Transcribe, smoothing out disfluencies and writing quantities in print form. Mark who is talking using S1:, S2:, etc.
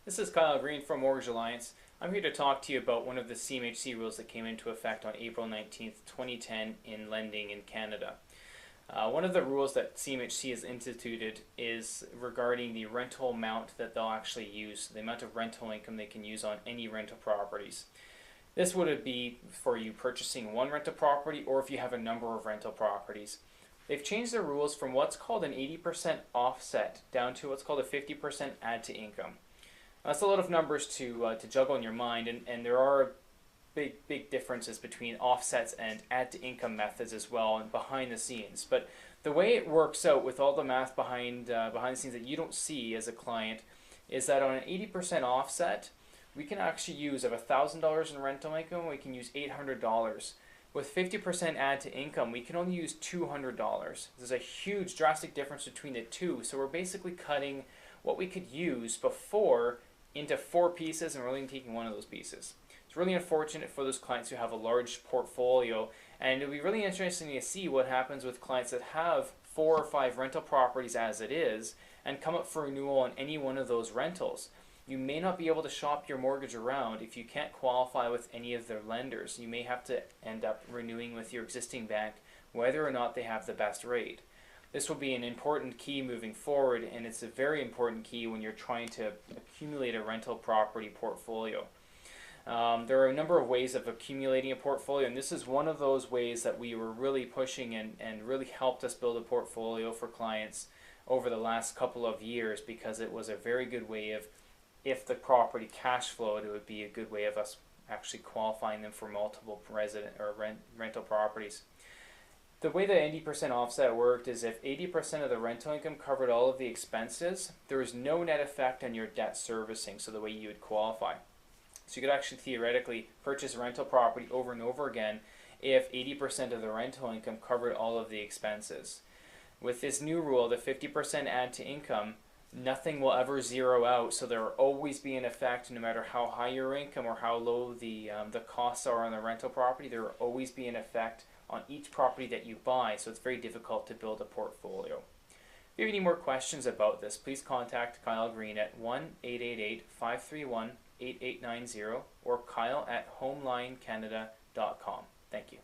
S1: This is Kyle Green from Mortgage Alliance. I'm here to talk to you about one of the CMHC rules that came into effect on April 19th, 2010 in lending in Canada. One of the rules that CMHC has instituted is regarding the rental amount that they'll actually use, the amount of rental income they can use on any rental properties. This would be for you purchasing one rental property or if you have a number of rental properties. They've changed the rules from what's called an 80% offset down to what's called a 50% add to income. That's a lot of numbers to juggle in your mind, and there are big differences between offsets and add to income methods as well and behind the scenes. But the way it works out with all the math behind the scenes that you don't see as a client is that on an 80% offset, we can actually use of $1,000 in rental income, we can use $800. With 50% add to income, we can only use $200. There's a huge drastic difference between the two, so we're basically cutting what we could use before into 4 pieces, and we're only taking one of those pieces. It's really unfortunate for those clients who have a large portfolio, and it'll be really interesting to see what happens with clients that have 4 or 5 rental properties as it is and come up for renewal on any one of those rentals. You may not be able to shop your mortgage around if you can't qualify with any of their lenders. You may have to end up renewing with your existing bank whether or not they have the best rate. This will be an important key moving forward, and it's a very important key when you're trying to accumulate a rental property portfolio. There are a number of ways of accumulating a portfolio, and this is one of those ways that we were really pushing and really helped us build a portfolio for clients over the last couple of years, because it was a very good way of, if the property cash flowed, it would be a good way of us actually qualifying them for multiple rental properties. The way the 80% offset worked is if 80% of the rental income covered all of the expenses, there was no net effect on your debt servicing, so the way you would qualify. So you could actually theoretically purchase a rental property over and over again if 80% of the rental income covered all of the expenses. With this new rule, the 50% add to income, nothing will ever zero out, so there will always be an effect no matter how high your income or how low the costs are on the rental property. There will always be an effect on each property that you buy, so it's very difficult to build a portfolio. If you have any more questions about this, please contact Kyle Green at 1-888-531-8890 or kyle@homelinecanada.com. Thank you.